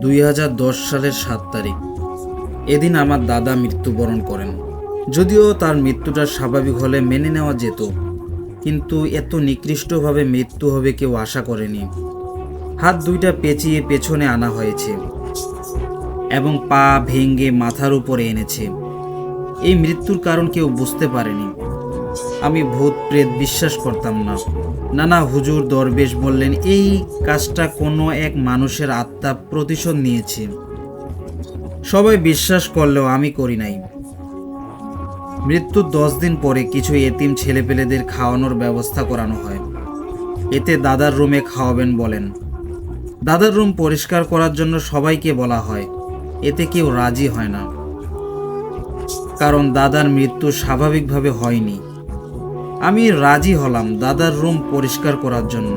2010 সালের 7 তারিখ। এদিন আমার দাদা মৃত্যুবরণ করেন। যদিও তার মৃত্যুটা স্বাভাবিক হলে মেনে নেওয়া যেত, কিন্তু এত নিকৃষ্টভাবে মৃত্যু হবে কেউ আশা করেনি। হাত দুইটা পেঁচিয়ে পেছনে আনা হয়েছে এবং পা ভেঙে মাথার উপরে এনেছে। এই মৃত্যুর কারণ কেউ বুঝতে পারেনি। আমি ভূত প্রেত বিশ্বাস করতাম না। নানা হুজুর দরবেশ বললেন এই কাজটা কোনো এক মানুষের আত্মা প্রতিশোধ নিয়েছে। সবাই বিশ্বাস করলেও আমি করি নাই। মৃত্যুর 10 দিন পরে কিছু এতিম ছেলেপেলেদের খাওয়ানোর ব্যবস্থা করানো হয়। এতে দাদার রুমে খাওয়াবেন বলেন। দাদার রুম পরিষ্কার করার জন্য সবাইকে বলা হয়। এতে কেউ রাজি হয় না, কারণ দাদার মৃত্যু স্বাভাবিকভাবে হয়নি। আমি রাজি হলাম দাদার রুম পরিষ্কার করার জন্য,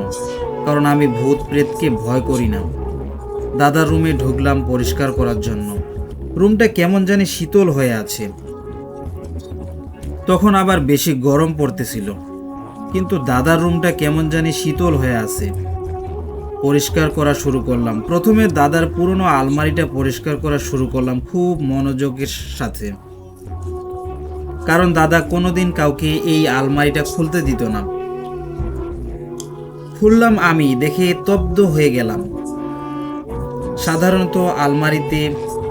কারণ আমি ভূত প্রেতকে ভয় করি না। দাদার রুমে ঢুকলাম পরিষ্কার করার জন্য। রুমটা কেমন জানি শীতল হয়ে আছে। তখন আবার বেশি গরম পড়তেছিল, কিন্তু দাদার রুমটা কেমন জানি শীতল হয়ে আছে। পরিষ্কার করা শুরু করলাম। প্রথমে দাদার পুরনো আলমারিটা পরিষ্কার করা শুরু করলাম খুব মনোযোগের সাথে, কারণ দাদা কোনোদিন কাউকে এই আলমারিটা খুলতে দিত না। খুললাম, আমি দেখে স্তব্ধ হয়ে গেলাম। সাধারণত আলমারিতে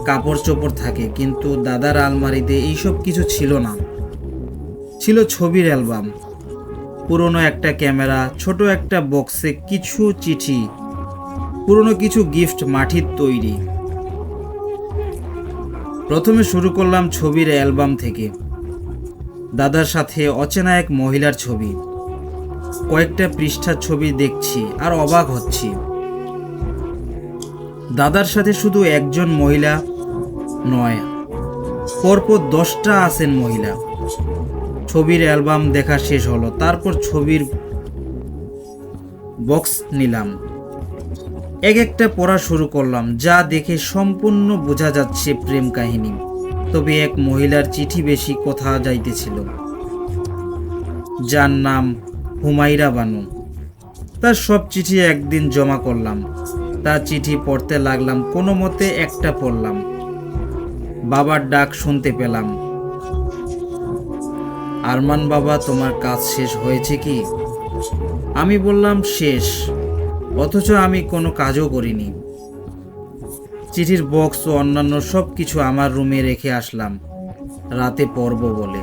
কাপড় চোপড় থাকে, কিন্তু দাদার আলমারিতে এইসব কিছু ছিল না। ছিল ছবির অ্যালবাম, পুরনো একটা ক্যামেরা, ছোট একটা বক্সে কিছু চিঠি, পুরনো কিছু গিফট মাটির তৈরি। প্রথমে শুরু করলাম ছবির অ্যালবাম থেকে। দাদার সাথে অচেনা এক মহিলার ছবি। কয়েকটা পৃষ্ঠার ছবি দেখছি আর অবাক হচ্ছি। দাদার সাথে শুধু একজন মহিলা নয়, পরপর 10টা আছেন মহিলা। ছবির অ্যালবাম দেখা শেষ হলো, তারপর ছবির বক্স নিলাম। এক একটা পড়া শুরু করলাম, যা দেখে সম্পূর্ণ বোঝা যাচ্ছে প্রেম কাহিনী। তবে এক মহিলার চিঠি বেশি কথা যাইতেছিল, যার নাম হুমায়রা বানু। তার সব চিঠি একদিন জমা করলাম। তার চিঠি পড়তে লাগলাম, কোনো মতে একটা পড়লাম। বাবার ডাক শুনতে পেলাম, আরমান বাবা, তোমার কাজ শেষ হয়েছে কি? আমি বললাম শেষ, অথচ আমি কোনো কাজও করিনি। চিঠির বক্স ও অন্যান্য সব কিছু আমার রুমে রেখে আসলাম রাতে পড়ব বলে।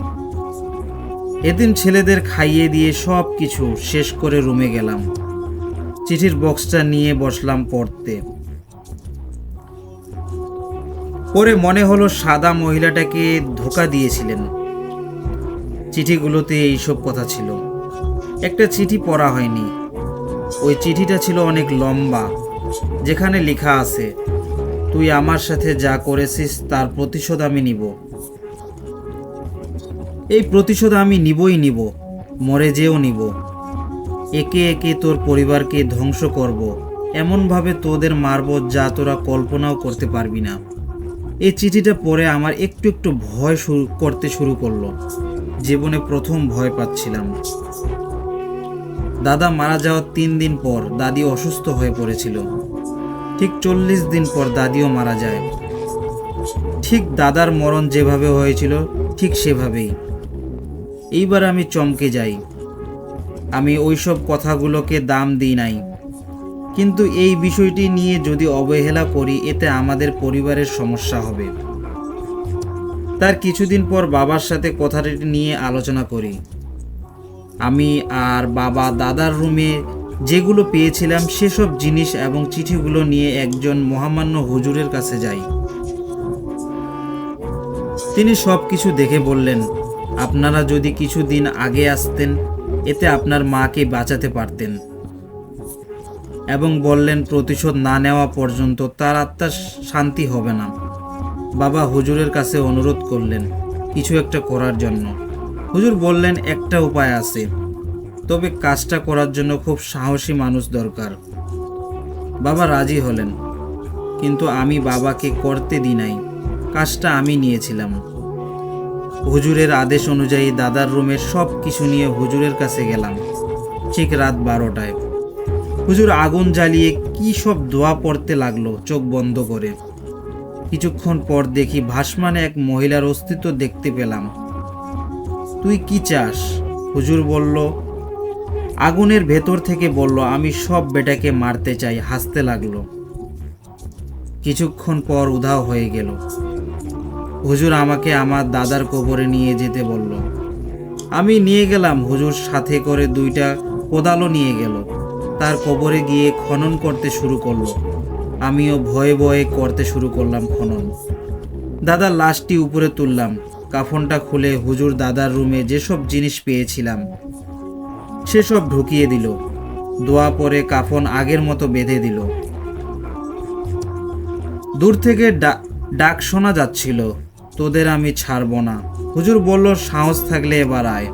এদিন ছেলেদের খাইয়ে দিয়ে সব কিছু শেষ করে রুমে গেলাম। চিঠির বক্সটা নিয়ে বসলাম পড়তে। পরে মনে হলো সাদা মহিলাটাকে ধোঁকা দিয়েছিলেন। চিঠিগুলোতে এইসব কথা ছিল। একটা চিঠি পড়া হয়নি। ওই চিঠিটা ছিল অনেক লম্বা, যেখানে লেখা আছে, তুই আমার সাথে যা করেছিস তার প্রতিশোধ আমি নিব। এই প্রতিশোধ আমি নিবই নিব, মরে যেও নিব। একে একে তোর পরিবারকে ধ্বংস করব, এমনভাবে তোদের মারব যা তোরা কল্পনাও করতে পারবি না। এই চিঠিটা পড়ে আমার একটু একটু ভয় করতে শুরু করলো। জীবনে প্রথম ভয় পাচ্ছিলাম। দাদা মারা যাওয়ার 3 দিন পর দাদি অসুস্থ হয়ে পড়েছিল। ঠিক 40 দিন পর দাদিও মারা যায়। ঠিক দাদার মরণ যেভাবে হয়েছিল ঠিক সেভাবেই। এইবার আমি চমকে যাই। আমি ওইসব কথাগুলোকে দাম দিই নাই, কিন্তু এই বিষয়টি নিয়ে যদি অবহেলা করি এতে আমাদের পরিবারের সমস্যা হবে। তার কিছুদিন পর বাবার সাথে কথাটি নিয়ে আলোচনা করি। আমি আর বাবা দাদার রুমে যেগুলো পেয়েছিলাম সেসব জিনিস এবং চিঠিগুলো নিয়ে একজন মহামান্য হুজুরের কাছে যাই। তিনি সব কিছু দেখে বললেন, আপনারা যদি কিছুদিন আগে আসতেন এতে আপনার মাকে বাঁচাতে পারতেন, এবং বললেন প্রতিশোধ না নেওয়া পর্যন্ত তার আত্মার শান্তি হবে না। বাবা হুজুরের কাছে অনুরোধ করলেন কিছু একটা করার জন্য। হুজুর বললেন একটা উপায় আছে, তবে কাজটা করার জন্য খুব সাহসী মানুষ দরকার। বাবা রাজি হলেন, কিন্তু আমি বাবাকে করতে দিই নাই। কাজটা আমি নিয়েছিলাম। হুজুরের আদেশ অনুযায়ী দাদার রুমের সব কিছু নিয়ে হুজুরের কাছে গেলাম ঠিক রাত 12টায়। হুজুর আগুন জ্বালিয়ে কি সব দোয়া পড়তে লাগলো চোখ বন্ধ করে। কিছুক্ষণ পর দেখি ভাসমানে এক মহিলার অস্তিত্ব দেখতে পেলাম। তুই কি চাস? হুজুর বলল, আগুনের ভেতর থেকে বলল, আমি সব বেটাকে মারতে চাই। হাসতে লাগলো। কিছুক্ষণ পর উধাও হয়ে গেল। হুজুর আমাকে আমার দাদার কবরে নিয়ে যেতে বলল। আমি নিয়ে গেলাম। হুজুর সাথে করে 2টা কোদালও নিয়ে গেল। তার কবরে গিয়ে খনন করতে শুরু করলো। আমিও ভয়ে ভয়ে করতে শুরু করলাম খনন। দাদার লাশটি উপরে তুললাম। কাফনটা খুলে হুজুর দাদার রুমে যেসব জিনিস পেয়েছিলাম সেসব ঢুকিয়ে দিল। দোয়া পরে কাফন আগের মতো বেঁধে দিল। দূর থেকে ডাক শোনা যাচ্ছিল, তোদের আমি ছাড়ব না। হুজুর বলল, সাহস থাকলে এবার আয়।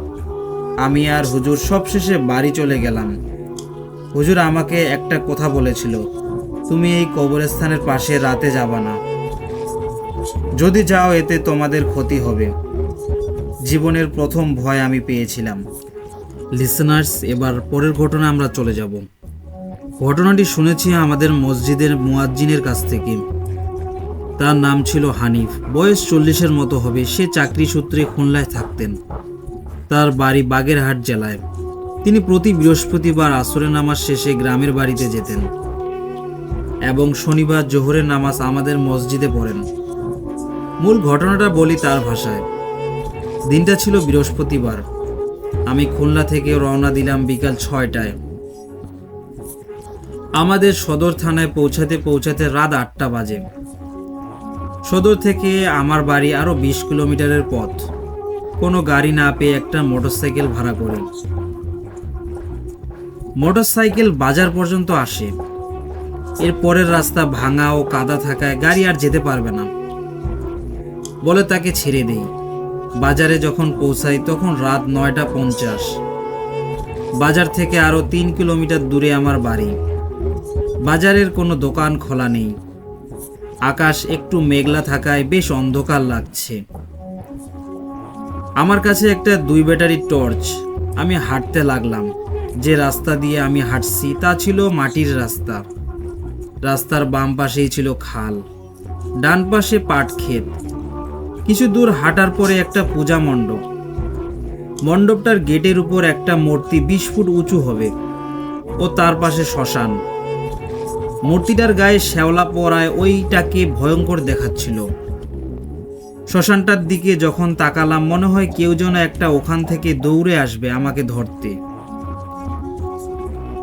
আমি আর হুজুর সবশেষে বাড়ি চলে গেলাম। হুজুর আমাকে একটা কথা বলেছিল, তুমি এই কবরস্থানের পাশে রাতে যাবা না। যদি যাও এতে তোমাদের ক্ষতি হবে। জীবনের প্রথম ভয় আমি পেয়েছিলাম। লিসেনার্স, এবার পরের ঘটনা আমরা চলে যাব। ঘটনাটি শুনেছি আমাদের মসজিদের মুয়াজ্জিনের কাছ থেকে। তার নাম ছিল হানিফ। বয়স 40-এর মতো হবে। সে চাকরি সূত্রে খুলনায় থাকতেন। তার বাড়ি বাগেরহাট জেলায়। তিনি প্রতি বৃহস্পতিবার আসরের নামাজ শেষে গ্রামের বাড়িতে যেতেন এবং শনিবার জোহরের নামাজ আমাদের মসজিদে পড়েন। মূল ঘটনাটা বলি তার ভাষায়। দিনটা ছিল বৃহস্পতিবার। আমি খুলনা থেকে রওনা দিলাম বিকাল 6টায়। আমাদের সদর থানায় পৌঁছাতে পৌঁছাতে রাত 8টা বাজে। সদর থেকে আমার বাড়ি আরো 20 কিলোমিটারের পথ। কোনো গাড়ি না পেয়ে একটা মোটরসাইকেল ভাড়া করি। মোটরসাইকেল বাজার পর্যন্ত আসে। এর পরের রাস্তা ভাঙা ও কাদা থাকায় গাড়ি আর যেতে পারবে না বলে তাকে ছেড়ে দেই। বাজারে যখন পৌঁছাই তখন রাত 9টা 50। বাজার থেকে আরো 3 কিলোমিটার দূরে আমার বাড়ি। বাজারের কোনো দোকান খোলা নেই। আকাশ একটু মেঘলা থাকায় বেশ অন্ধকার লাগছে। আমার কাছে একটা 2 ব্যাটারির টর্চ। আমি হাঁটতে লাগলাম। যে রাস্তা দিয়ে আমি হাঁটছি তা ছিল মাটির রাস্তা। রাস্তার বাম পাশেই ছিল খাল, ডান পাশে পাট ক্ষেত। কিছু দূর হাঁটার পরে একটা পূজা মণ্ডপ। মণ্ডপটার গেটের উপর একটা মূর্তি 20 ফুট উঁচু হবে ও তার পাশে শ্মশান। মূর্তিটার গায়ে শ্যাওলা পড়ায় ওইটাকে ভয়ঙ্কর দেখাচ্ছিল। শ্মশানটার দিকে যখন তাকালাম মনে হয় কেউ যেন একটা ওখান থেকে দৌড়ে আসবে আমাকে ধরতে।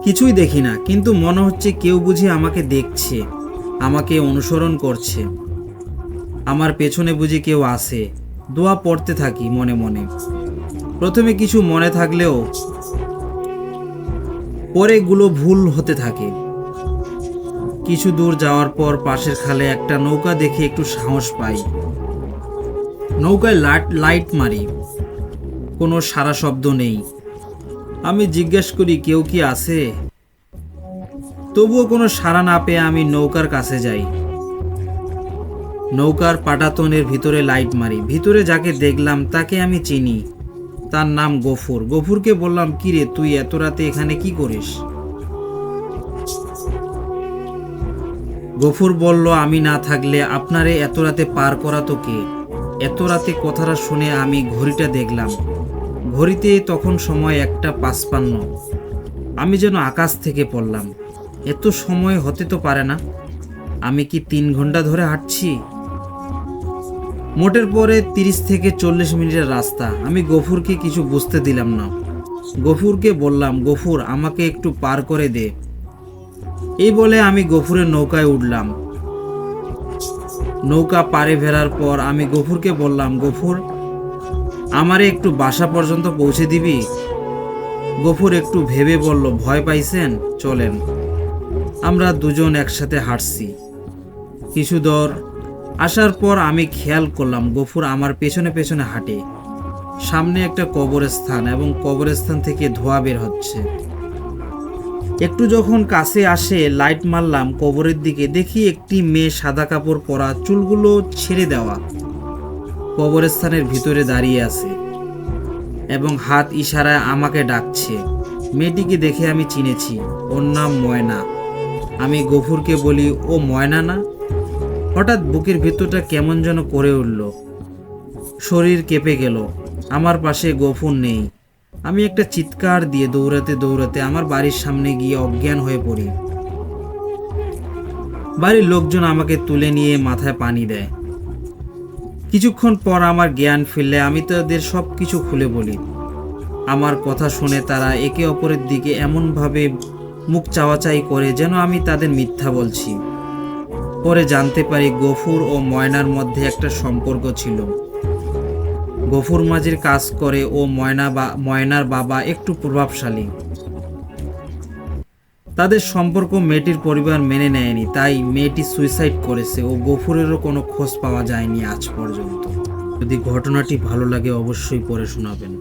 কিছুই দেখি না, কিন্তু মনে হচ্ছে কেউ বুঝি আমাকে দেখছে, আমাকে অনুসরণ করছে। আমার পেছনে বুঝি কেউ আসে। দোয়া পড়তে থাকি মনে মনে। প্রথমে কিছু মনে থাকলেও পরে এগুলো ভুল হতে থাকে। কিছু দূর যাওয়ার পর পাশের খালে একটা নৌকা দেখে একটু সাহস পাই। নৌকায় লাইট মারি। কোনো সারা শব্দ নেই। আমি জিজ্ঞেস করি, কেউ কি আছে? তবুও কোনো সাড়া না পেয়ে আমি নৌকার কাছে যাই। নৌকার পাটাতনের ভিতরে লাইট মারি। ভিতরে যাকে দেখলাম তাকে আমি চিনি। তার নাম গফুর। গফুরকে বললাম, কিরে তুই এত রাতে এখানে কি করিস? গফুর বলল, আমি না থাকলে আপনারে এত রাতে পার করাতো কে? এত রাতে কথাটা শুনে আমি ঘড়িটা দেখলাম। ঘড়িতে তখন সময় 1টা 55। আমি যেন আকাশ থেকে পড়লাম। এত সময় হতে তো পারে না। আমি কি 3 ঘন্টা ধরে হাঁটছি? মোটের পরে 30 থেকে 40 মিনিটের রাস্তা। আমি গফুরকে কিছু বুঝতে দিলাম না। গফুরকে বললাম, গফুর আমাকে একটু পার করে দে। এই বলে আমি গফুরের নৌকায় উঠলাম। নৌকা পাড়ে ফেরার পর আমি গফুরকে বললাম, গফুর আমারে একটু বাসা পর্যন্ত পৌঁছে দিবি? গফুর একটু ভেবে বলল, ভয় পাইছেন, চলেন। আমরা দুজন একসাথে হাঁটছি। কিছু দূর আসার পর আমি খেয়াল করলাম গফুর আমার পেছনে পেছনে হাঁটে। সামনে একটা কবরস্থান এবং কবরস্থান থেকে ধোঁয়া বের হচ্ছে। একটু যখন কাছে আসে লাইট মারলাম কবরের দিকে, দেখি একটি মেয়ে সাদা কাপড় পরা, চুলগুলো ছেড়ে দেওয়া, কবরস্থানের ভিতরে দাঁড়িয়ে আছে এবং হাত ইশারায় আমাকে ডাকছে। মেয়েটিকে দেখে আমি চিনেছি, ওর নাম ময়না। আমি গফুরকে বলি, ও ময়না না? হঠাৎ বুকের ভিতরটা কেমন যেন করে উঠল, শরীর কেঁপে গেল। আমার পাশে গফুর নেই। আমি একটা চিৎকার দিয়ে দৌড়াতে দৌড়াতে আমার বাড়ির সামনে গিয়ে অজ্ঞান হয়ে পড়ি। বাড়ির লোকজন আমাকে তুলে নিয়ে মাথায় পানি দেয়। কিছুক্ষণ পর আমার জ্ঞান ফিরলে আমি তাদের সব কিছু খুলে বলি। আমার কথা শুনে তারা একে অপরের দিকে এমনভাবে মুখ চাওয়াচাই করে যেন আমি তাদের মিথ্যা বলছি। পরে জানতে পারি গফুর ও ময়নার মধ্যে একটা সম্পর্ক ছিল। গফুর মাঝির কাজ করে ও ময়নার বাবা একটু প্রভাবশালী। তাদের সম্পর্ক মেয়েটির পরিবার মেনে নেয়নি, তাই মেয়েটি সুইসাইড করেছে ও গফুরেরও কোনো খোঁজ পাওয়া যায়নি আজ পর্যন্ত। যদি ঘটনাটি ভালো লাগে অবশ্যই পড়ে শোনাবেন।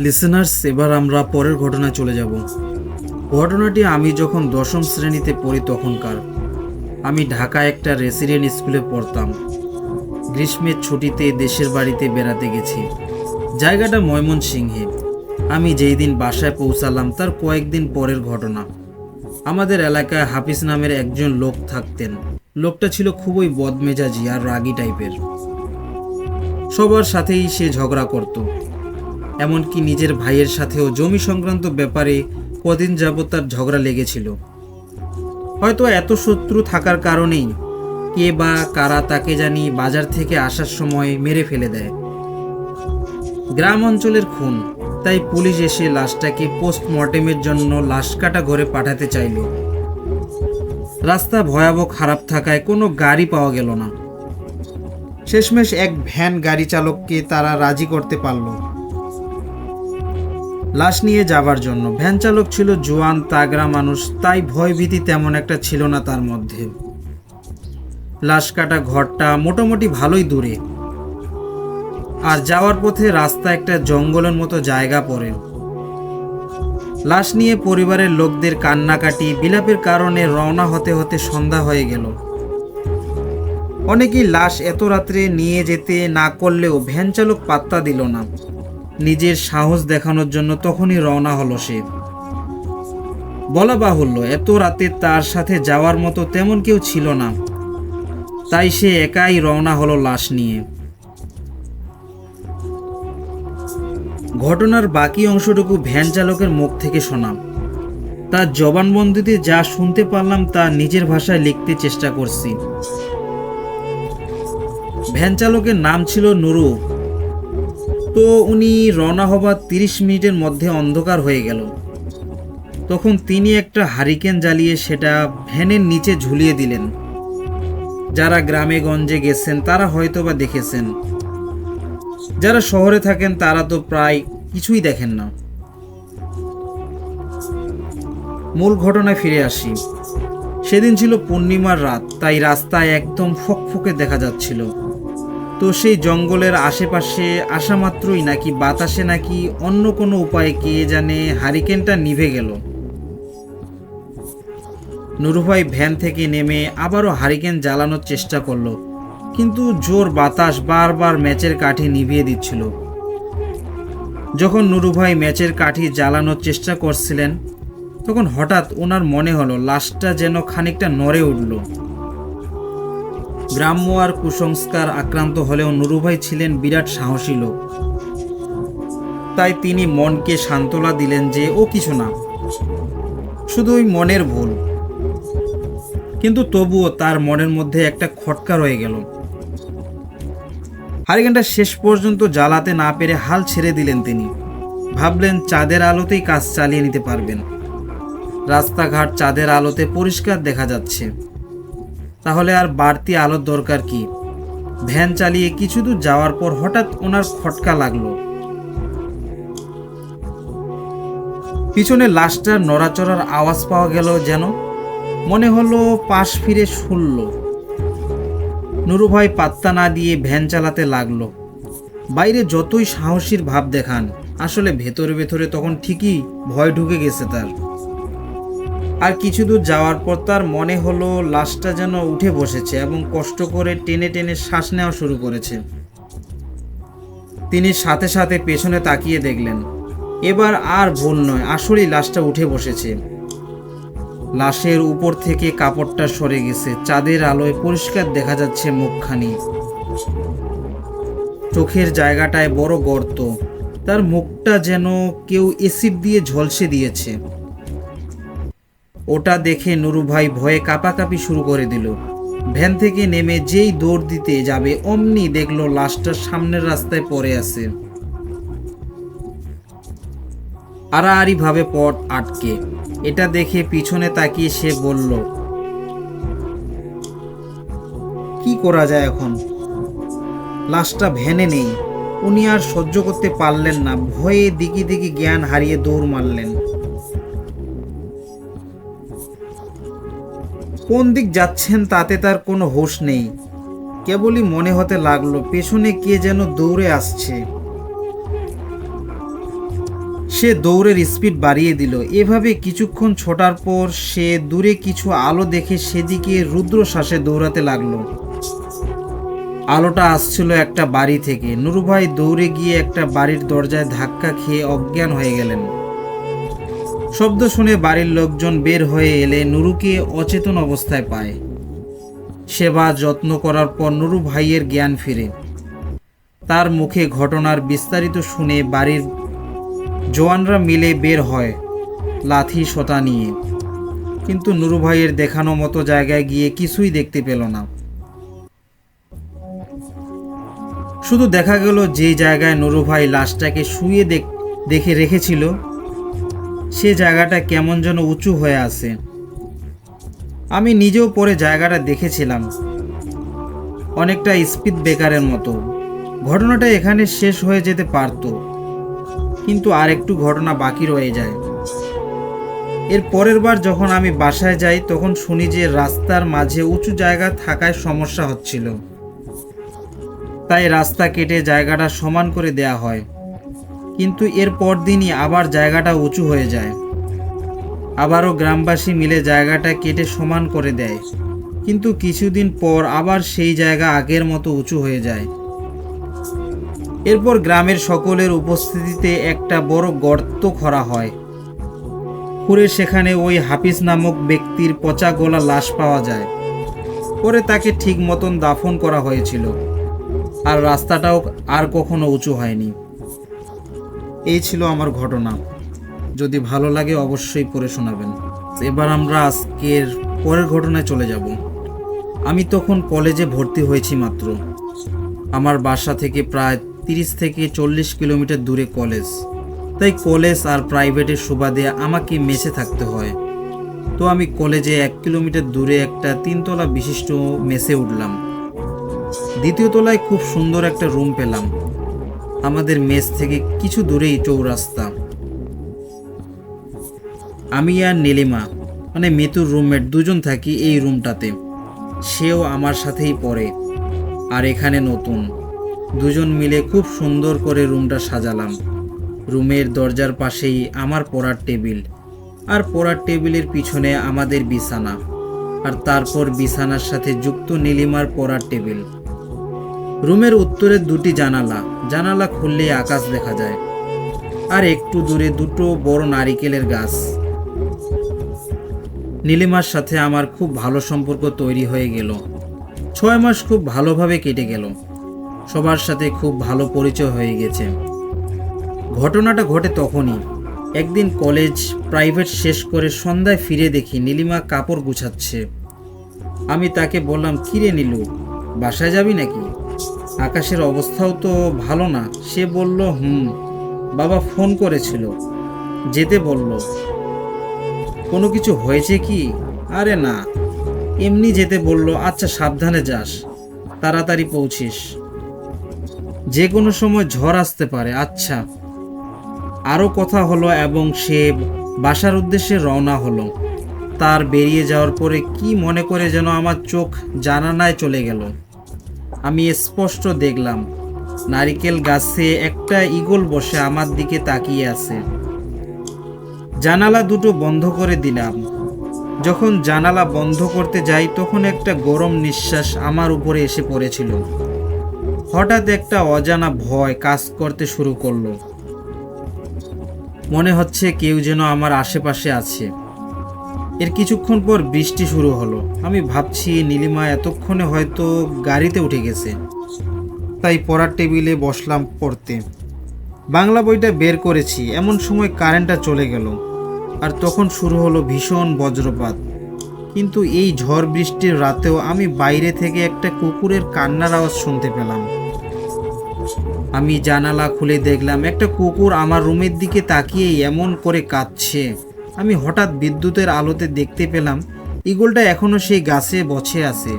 লিসেনার্স, এবার আমরা পরের ঘটনায় চলে যাব। ঘটনাটি আমি যখন 10ম শ্রেণীতে পড়ি তখনকার। আমি ঢাকায় একটা রেসিডেন্ট স্কুলে পড়তাম। গ্রীষ্মের ছুটিতে দেশের বাড়িতে বেড়াতে গেছি। জায়গাটা ময়মনসিংহে। আমি যেই দিন বাসায় পৌঁছালাম তার কয়েকদিন পরের ঘটনা। আমাদের এলাকায় হাফিজ নামের একজন লোক থাকতেন। লোকটা ছিল খুবই বদমেজাজি আর রাগী টাইপের। সবার সাথেই সে ঝগড়া করত, এমনকি নিজের ভাইয়ের সাথেও জমি সংক্রান্ত ব্যাপারে কদিন যাবৎ তার ঝগড়া লেগেছিল। হয়তো এত শত্রু থাকার কারণেই কে বা কারা তাকে জানি বাজার থেকে আসার সময় মেরে ফেলে দেয়। গ্রাম অঞ্চলের খুন, তাই পুলিশ এসে লাশটাকে পোস্টমর্টেমের জন্য লাশ কাটা ঘরে পাঠাতে চাইল। রাস্তা ভয়াবহ খারাপ থাকায় কোনো গাড়ি পাওয়া গেল না। শেষমেশ এক ভ্যান গাড়ি চালককে তারা রাজি করতে পারল লাশ নিয়ে যাবার জন্য। ভ্যান চালক ছিল জোয়ান তাগড়া মানুষ, তাই ভয়ভীতি তেমন একটা ছিল না তার মধ্যে। লাশ কাটা ঘরটা মোটামুটি ভালোই দূরে, আর যাওয়ার পথে রাস্তা একটা জঙ্গলের মতো জায়গা পড়ে। লাশ নিয়ে পরিবারের লোকদের কান্নাকাটি বিলাপের কারণে রওনা হতে হতে সন্ধ্যা হয়ে গেল। অনেকেই লাশ এত রাত্রে নিয়ে যেতে না করলেও ভ্যান চালক পাত্তা দিল না। নিজের সাহস দেখানোর জন্য তখনই রওনা হলো সে। বলা বাহুল্য, এত রাতে তার সাথে যাওয়ার মতো তেমন কেউ ছিল না, তাই সে একাই রওনা হলো লাশ নিয়ে। ঘটনার বাকি অংশটুকু ভ্যান চালকের মুখ থেকে শোনা। তার জবানবন্দিতে যা শুনতে পারলাম তা নিজের ভাষায় লিখতে চেষ্টা করছি। ভ্যান চালকের নাম ছিল নুরু। তো উনি রওনা হবার 30 মিনিটের মধ্যে অন্ধকার হয়ে গেল। তখন তিনি একটা হারিকেন জ্বালিয়ে সেটা ভ্যানের নিচে ঝুলিয়ে দিলেন। যারা গ্রামে গঞ্জে গেছেন তারা হয়তোবা দেখেছেন, যারা শহরে থাকেন তারা তো প্রায় কিছুই দেখেন না। মূল ঘটনায় ফিরে আসি। সেদিন ছিল পূর্ণিমার রাত, তাই রাস্তায় একদম ফকফকে দেখা যাচ্ছিল। তো সেই জঙ্গলের আশেপাশে আসা মাত্রই নাকি বাতাসে নাকি অন্য কোনো উপায়ে কে জানে হারিকেনটা নিভে গেল। নুরুভাই ভ্যান থেকে নেমে আবারও হারিকেন জ্বালানোর চেষ্টা করলো, কিন্তু জোর বাতাস বারবার ম্যাচের কাঠি নিভিয়ে দিচ্ছিল। যখন নুরুভাই ম্যাচের কাঠি জ্বালানোর চেষ্টা করছিলেন তখন হঠাৎ ওনার মনে হলো লাশটা যেন খানিকটা নড়ে উঠল। গ্রাম্য আর কুসংস্কার আক্রান্ত হলেও নুরুভাই ছিলেন বিরাট সাহসী লোক, তাই তিনি মনকে সান্ত্বনা দিলেন যে ও কিছু না, শুধু ওই মনের ভুল। কিন্তু তবুও তার মনের মধ্যে একটা খটকা রয়ে গেল। হারিকেনটা শেষ পর্যন্ত জ্বালাতে না পেরে হাল ছেড়ে দিলেন তিনি। ভাবলেন চাঁদের আলোতেই কাজ চালিয়ে নিতে পারবেন। রাস্তাঘাট চাঁদের আলোতে পরিষ্কার দেখা যাচ্ছে, তাহলে আর বাড়তি আলোর দরকার কি। ভ্যান চালিয়ে কিছু দূর যাওয়ার পর হঠাৎ ওনার খটকা লাগলো। পিছনে লাশটার নড়াচড়ার আওয়াজ পাওয়া গেল, যেন মনে হলো পাশ ফিরে শুনল। নুরুভাই পাত্তা না দিয়ে ভ্যান চালাতে লাগলো। বাইরে যতই সাহসীর ভাব দেখান, আসলে ভেতরে ভেতরে তখন ঠিকই ভয় ঢুকে গেছে তার। আর কিছু দূর যাওয়ার পর তার মনে হলো লাশটা যেন উঠে বসেছে এবং কষ্ট করে টেনে টেনে শ্বাস নেওয়া শুরু করেছে। তিনি সাথে সাথে পেছনে তাকিয়ে দেখলেন এবার আর ভুল নয়, আসলেই লাশটা উঠে বসেছে। লাশের উপর থেকে কাপড়টা সরে গেছে, চাঁদের আলোয় পরিষ্কার দেখা যাচ্ছে মুখখানি। চোখের জায়গাটায় বড় গর্ত, তার মুখটা যেন কেউ এসিড দিয়ে ঝলসে দিয়েছে। ওটা দেখে নুরু ভাই ভয়ে কাঁপাকাঁপি শুরু করে দিল। ভ্যান থেকে নেমে যেই দৌড় দিতে যাবে অমনি দেখলো লাশটা সামনের রাস্তায় পড়ে আছে, আড়াআড়ি ভাবে পথ আটকে। এটা দেখে পিছনে তাকিয়ে সে বলল, কি করা যায় এখন? লাশটা ভ্যানে নেই। উনি আর সহ্য করতে পারলেন না, ভয়ে দিকে দিকে জ্ঞান হারিয়ে দৌড় মারলেন। কোন দিক যাচ্ছেন তাতে তার কোনো হোশ নেই। কেবলই মনে হতে লাগলো পেছনে কে যেন দৌড়ে আসছে। সে দৌড়ের স্পিড বাড়িয়ে দিল। এভাবে কিছুক্ষণ ছোটার পর সে দূরে কিছু আলো দেখে সেদিকে রুদ্রশ্বাসে দৌড়াতে লাগলো। আলোটা আসছিল একটা বাড়ি থেকে। নুরু ভাই দৌড়ে গিয়ে একটা বাড়ির দরজায় ধাক্কা খেয়ে অজ্ঞান হয়ে গেলেন। শব্দ শুনে বাড়ির লোকজন বের হয়ে এলে নুরুকে অচেতন অবস্থায় পায়। সেবা যত্ন করার পর নুরু ভাইয়ের জ্ঞান ফিরে। তার মুখে ঘটনার বিস্তারিত শুনে বাড়ির জওয়ানরা মিলে বের হয় লাঠি সোঁটা নিয়ে, কিন্তু নুরু ভাইয়ের দেখানো মতো জায়গায় গিয়ে কিছুই দেখতে পেল না। শুধু দেখা গেল যে জায়গায় নুরু ভাই লাশটাকে শুয়ে দেখে রেখেছিল সে জায়গাটা কেমন যেন উঁচু হয়ে আছে। আমি নিজেও পরে জায়গাটা দেখেছিলাম, অনেকটা স্পিড ব্রেকারের মতো। ঘটনাটা এখানে শেষ হয়ে যেতে পারত, কিন্তু আর একটু ঘটনা বাকি রয়ে যায়। এর পরের বার যখন আমি বাসায় যাই তখন শুনি যে রাস্তার মাঝে উঁচু জায়গা থাকায় সমস্যা হচ্ছিল, তাই রাস্তা কেটে জায়গাটা সমান করে দেয়া হয়। কিন্তু এর পর দিনই আবার জায়গাটা উঁচু হয়ে যায়। আবারও গ্রামবাসী মিলে জায়গাটা কেটে সমান করে দেয়, কিন্তু কিছুদিন পর আবার সেই জায়গা আগের মতো উঁচু হয়ে যায়। এরপর গ্রামের সকলের উপস্থিতিতে একটা বড় গর্ত খোঁড়া হয়। খুঁড়ে সেখানে ওই হাফিজ নামক ব্যক্তির পচা গলা লাশ পাওয়া যায়। পরে তাকে ঠিক মতন দাফন করা হয়েছিল, আর রাস্তাটাও আর কখনো উঁচু হয়নি। এই ছিল আমার ঘটনা। যদি ভালো লাগে অবশ্যই পড়ে শোনাবেন। এবার আমরা আজকের পরের ঘটনায় চলে যাব। আমি তখন কলেজে ভর্তি হয়েছি মাত্র। আমার বাসা থেকে প্রায় 30 থেকে 40 কিলোমিটার দূরে কলেজ, তাই কলেজ আর প্রাইভেটের সুবাদে আমাকে মেসে থাকতে হয়। তো আমি কলেজে 1 কিলোমিটার দূরে একটা 3 তলা বিশিষ্ট মেসে উঠলাম। দ্বিতীয় তলায় খুব সুন্দর একটা রুম পেলাম। আমাদের মেস থেকে কিছু দূরেই চৌরাস্তা। আমি আর নীলিমা মানে মিতুর রুমমেট দুজন থাকি এই রুমটাতে। সেও আমার সাথেই পড়ে আর এখানে নতুন। দুজন মিলে খুব সুন্দর করে রুমটা সাজালাম। রুমের দরজার পাশেই আমার পড়ার টেবিল, আর পড়ার টেবিলের পিছনে আমাদের বিছানা, আর তারপর বিছানার সাথে যুক্ত নীলিমার পড়ার টেবিল। রুমের উত্তরে 2টি জানালা, জানালা খুললেই আকাশ দেখা যায়, আর একটু দূরে 2টো বড় নারিকেলের গাছ। নীলিমার সাথে আমার খুব ভালো সম্পর্ক তৈরি হয়ে গেল। 6 মাস খুব ভালোভাবে কেটে গেল। সবার সাথে খুব ভালো পরিচয় হয়ে গেছে। ঘটনাটা ঘটে তখনই। একদিন কলেজ প্রাইভেট শেষ করে সন্ধ্যায় ফিরে দেখি নীলিমা কাপড় গুছাচ্ছে। আমি তাকে বললাম, কিরে নীলু, বাসায় যাবি নাকি? আকাশের অবস্থাও তো ভালো না। সে বলল, বাবা ফোন করেছিল, যেতে বলল। কোনো কিছু হয়েছে কি? আরে না, এমনি যেতে বলল। আচ্ছা সাবধানে যাস, তাড়াতাড়ি পৌঁছিস, যে কোনো সময় ঝড় আসতে পারে। আচ্ছা। আরও কথা হলো এবং সে বাসার উদ্দেশ্যে রওনা হলো। তার বেরিয়ে যাওয়ার পরে কি মনে করে যেন আমার চোখ জানালায় চলে গেল। আমি স্পষ্ট দেখলাম নারিকেল গাছে একটা ঈগল বসে আমার দিকে তাকিয়ে আছে। জানালা দুটো বন্ধ করে দিলাম। যখন জানালা বন্ধ করতে যাই তখন একটা গরম নিঃশ্বাস আমার উপরে এসে পড়েছিল। হঠাৎ একটা অজানা ভয় কাজ করতে শুরু করলো। মনে হচ্ছে কেউ যেন আমার আশেপাশে আছে। এর কিছুক্ষণ পর বৃষ্টি শুরু হলো। আমি ভাবছি নীলিমা এতক্ষণে হয়তো গাড়িতে উঠে গেছে। তাই পড়ার টেবিলে বসলাম পড়তে। বাংলা বইটা বের করেছি, এমন সময় কারেন্টটা চলে গেল। আর তখন শুরু হলো ভীষণ বজ্রপাত। কিন্তু এই ঝড় বৃষ্টির রাতেও আমি বাইরে থেকে একটা কুকুরের কান্নার আওয়াজ শুনতে পেলাম। আমি জানালা খুলে দেখলাম একটা কুকুর আমার রুমের দিকে তাকিয়েই এমন করে কাঁদছে। আমি হঠাৎ বিদ্যুতের আলোতে দেখতে পেলাম ঈগলটা এখনো সেই গাছে বসে আছে।